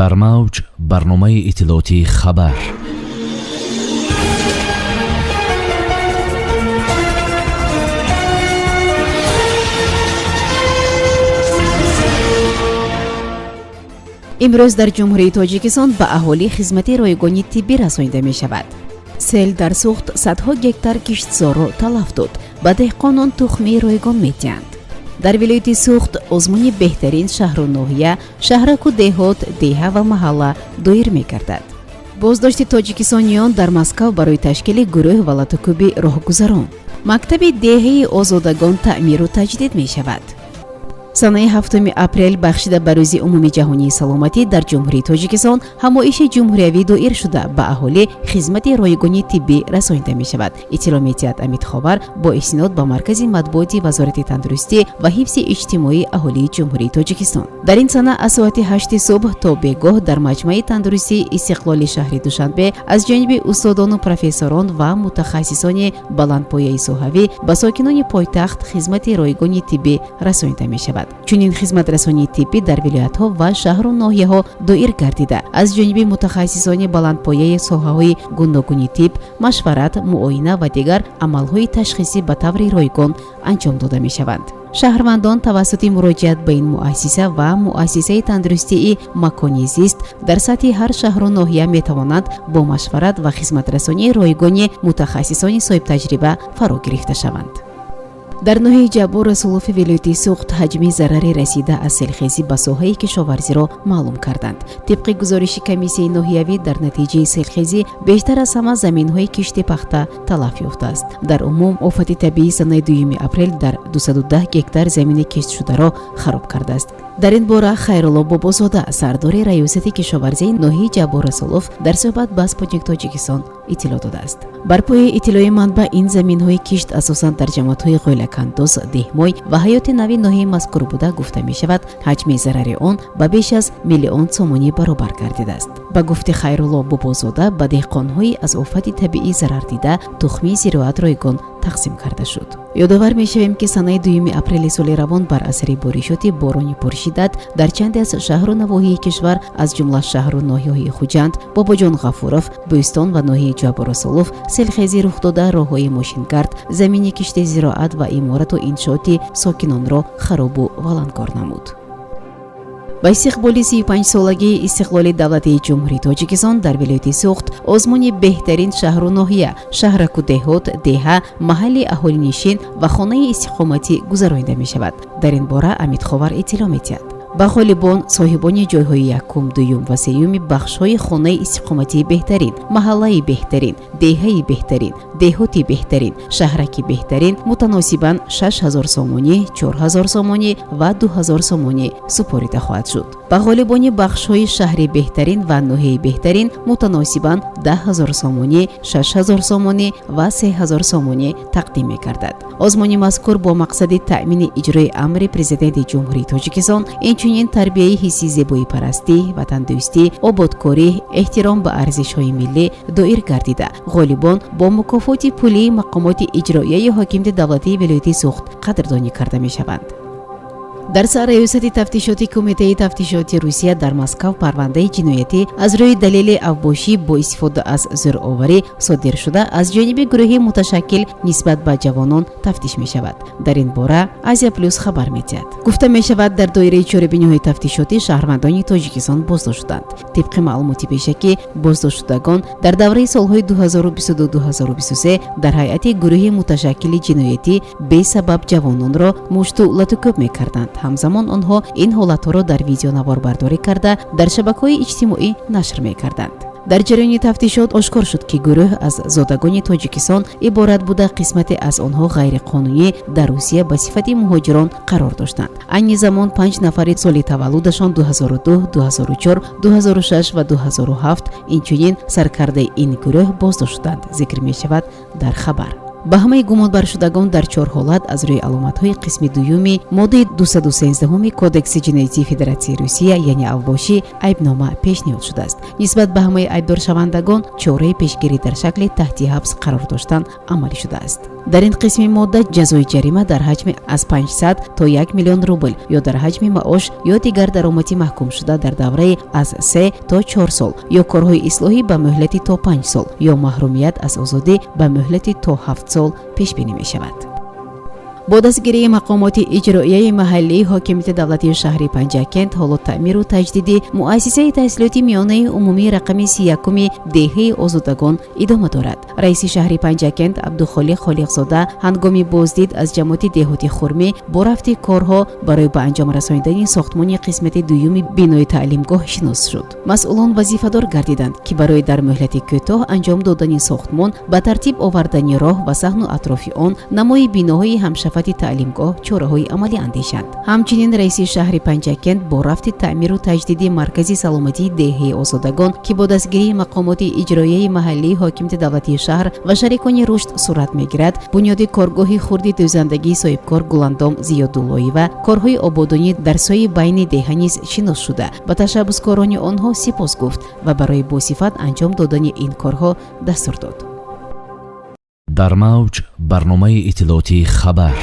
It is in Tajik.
дар мавҷ барномаи иттилоотии хабар. имрӯз дар ҷумҳурии тоҷикистон ба аҳолӣ хизмати ройгони тиббӣ расонида мешавад. сел дар сӯхт садҳо гектар киштзорро талаф дод. ба деҳқонон тухми ройгон медиҳанд. дар вилояти сӯхт озмуни беҳтарин шаҳру ноҳия, шаҳраку деҳот, деҳа ва маҳалла доир мегардад. боздошти тоҷикистониён дар Москав барои ташкили гурӯҳ ва латукуби роҳгузарон. мактаби деҳаи озодагон таъмиру таҷдид мешавад. санаи 7 апрел бахшида ба рӯзи умуми ҷаҳонии саломатӣ дар ҷумҳурии тоҷикистон ҳамоиши ҷумҳуриявӣ доир шуда ба аҳолӣ хизмати ройгони тиббӣ расонида мешавад. иттилоъ медиҳад Амид Ховар бо истинод ба маркази матбуоти вазорати тандурустӣ ва ҳифзи иҷтимоии аҳолии ҷумҳурии тоҷикистон. дар ин сана аз соати 8 субҳ то бегоҳ дар маҷмаи тандурустии истиқлоли шаҳри Душанбе аз ҷониби устодону профессорон ва мутахассисони баландпояи соҳавӣ ба сокинони пойтахт хизмати ройгони тиббӣ расонида мешавад. чунин хизматрасонии тиббӣ дар вилоятҳо ва шаҳру ноҳияҳо доир гардида аз ҷониби мутахассисони баландпояи соҳаҳои гуногуни тиб, машварат, муоина ва дигар амалҳои ташхисӣ ба таври ройгон анҷом дода мешаванд. шаҳрвандон тавассути муроҷиат ба ин муассиса ва муассисаи тандурустии макони зист дар сатҳи ҳар шаҳру ноҳия метавонанд бо машварат ва хизматрасонии ройгони мутахассисони соҳибтаҷриба фаро гирифта шаванд. дар ноҳияи Ҷабор Расулов вилояти Суғд ҳаҷми зарари расида аз селхезӣ ба соҳаи кишоварзиро маълум карданд. тибқи гузориши комиссияи ноҳиявӣ дар натиҷаи селхезӣ бештар аз ҳама заминҳои кишти пахта талаф ёфтааст. дар умум офати табиӣ санаи 2 апрел дар 210 гектар замини киштшударо хароб кардааст. дар ин бора Хайрулло Бобозода, сардори раёсати кишоварзии ноҳияи Ҷабор Расулов, дар суҳбат ба Спутник Тоҷикистон иттилоъ додааст. бар пои иттилои манбаъ ин заминҳои кишт асосан дар ҷамоатҳои ғойлакандоз, деҳмой ва ҳаёти нави ноҳияи мазкур буда гуфта мешавад, ҳаҷми зарари он ба беш аз 1 миллион сомонӣ баробар гардидааст. ба гуфти Хайрулло Бобозода, ба деҳқонҳои аз офати табиӣ зарардида тухми зироат ройгон тақсим карда шуд. ёдовар мешавем ки санаи 2 апрели соли равон бар асари боришоти борони пуршиддат дар чанде аз шаҳру навоҳии кишвар аз ҷумла шаҳру ноҳияҳои Хуҷанд, Бобоҷон Ғафуров, Бӯстон ва ноҳияи Ҷабор Расулов селхезӣ рух дода роҳҳои мошингард, замини кишти зироат ва иморату иншооти сокинонро харобу валангор намуд. ба истиқболи 35-солагии истиқлоли давлатии ҷумҳурии Тоҷикистон дар вилояти Суғд озмуни беҳтарин шаҳру ноҳия, шаҳраку деҳот, деҳа, маҳалли аҳолинишин ва хонаи истиқоматӣ гузаронида мешавад. дар ин бора Амид Ховар иттилоъ медиҳад. ба ғолибон соҳибони ҷойҳои якум, дуюм ва сеюми бахшҳои хонаи истиқоматии беҳтарин, маҳаллаи беҳтарин, деҳаи беҳтарин, деҳоти беҳтарин, шаҳраки беҳтарин мутаносибан 6000 сомонӣ, 4000 сомонӣ ва 2000 сомонӣ супорида хоҳад шуд. ба ғолибони бахшҳои шаҳри беҳтарин ва ноҳияи беҳтарин мутаносибан 10000 сомонӣ, 6000 сомонӣ ва 3000 сомонӣ тақдим мегардад. озмуни мазкур бо мақсади таъмини иҷрои амри президенти ҷумҳурии Тоҷикистон, инчунин тарбияи ҳисси зебоипарастӣ, ватандӯстӣ, ободкорӣ, эҳтиром ба арзишҳои миллӣ доир гардида, ғолибон бо мукофоти пулии мақомоти иҷроияи ҳокимияти давлатии вилояти Суғд қадрдонӣ карда мешаванд. дар сарраёсати тафтишоти Кумитаи тафтишоти Русия дар Москав парвандаи ҷиноятӣ аз рӯи далели авбошӣ бо истифода аз зӯроварӣ содир шуда аз ҷониби гурӯҳи муташаккил нисбат ба ҷавонон тафтиш мешавад. дар ин бора Азия Плюс хабар медиҳад. гуфта мешавад, дар доираи чорабиниҳои тафтишотӣ шаҳрвандони Тоҷикистон боздошт шуданд. тибқи маълумоти пешакӣ, боздоштшудагон дар давраи солҳои 2022-2023 дар ҳайати гурӯҳи муташаккили ҷиноятӣ бесабаб ҷавононро мушту латукӯб мекарданд. ҳамзамон онҳо ин ҳолатҳоро дар видеонаворбардорӣ карда дар шабакаҳои иҷтимоӣ нашр мекарданд. дар ҷараёни тафтишот ошкор шуд, ки гурӯҳ аз зодагони Тоҷикистон иборат буда қисмате аз онҳо ғайриқонунӣ дар Русия ба сифати муҳоҷирон қарор доштанд. айни замон 5 нафари соли таваллудашон 2002, 2004, 2006 ва 2007 инчунин саркардаи ин гурӯҳ боздошт шуданд, зикр мешавад дар хабар. ба ҳамаи гумонбаршудагон дар 4 ҳолат аз рӯи аломатҳои қисми дуюми моддаи 213 Кодекси ҷиноятии Федератсияи Русия, яъне авбошӣ, айбнома пешниҳод шудааст. нисбат ба ҳамаи айбдоршавандагон чораи пешгирӣ дар шакли таҳти ҳабс қарор доштан амалӣ шудааст. дар ин қисми модда ҷазои ҷарима дар ҳаҷми аз 500 то 1 миллион рубл ё дар ҳаҷми маош ё дигар даромадӣ маҳкумшуда дар давраи аз 3 то 4 сол ё корҳои ислоҳӣ ба муҳлати то 5 сол ё маҳрумият аз озодӣ ба муҳлати то 7 сол пешбинӣ мешавад. бо дастгирии мақомоти иҷроияи маҳаллии ҳокимияти давлатии шаҳри Панҷакент ҳоло таъмиру таҷдиди муассисаи таҳсилоти миёнаи умумии рақами 31 деҳаи озодагон идома дорад. раиси шаҳри Панҷакент Абдухолиқ Холиқзода ҳангоми боздид аз ҷамоати деҳоти Хурмӣ бо рафти корҳо барои ба анҷом расонидани сохтмони қисмати дуюми бинои таълимгоҳ шинос шуд. масъулон вазифадор гардиданд ки барои дар муҳлати кӯтоҳ анҷом додани сохтмон ба тартиб овардани роҳ ва саҳну атрофи он намои биноҳои ҳамшафати таълимгоҳ чораҳои амалӣ андешанд. ҳамчунин раиси шаҳри Панҷакент бо рафти таъмиру таҷдиди маркази саломатии деҳаи озодагон ки бо дастгирии мақомоти иҷроияи маҳаллии ҳокимияти давлатии шаҳр ва шарикони рушд сурат мегирад, бунёди коргоҳи хурди дӯзандагии соҳибкор Гуландом Зиёдуллоева, корҳои ободонӣ дар сои байни деҳа низ шинос шуда ба ташаббускорони онҳо сипос гуфт ва барои босифат анҷом додани ин корҳо дастур дод. дар мавҷ барномаи иттилоотии хабар.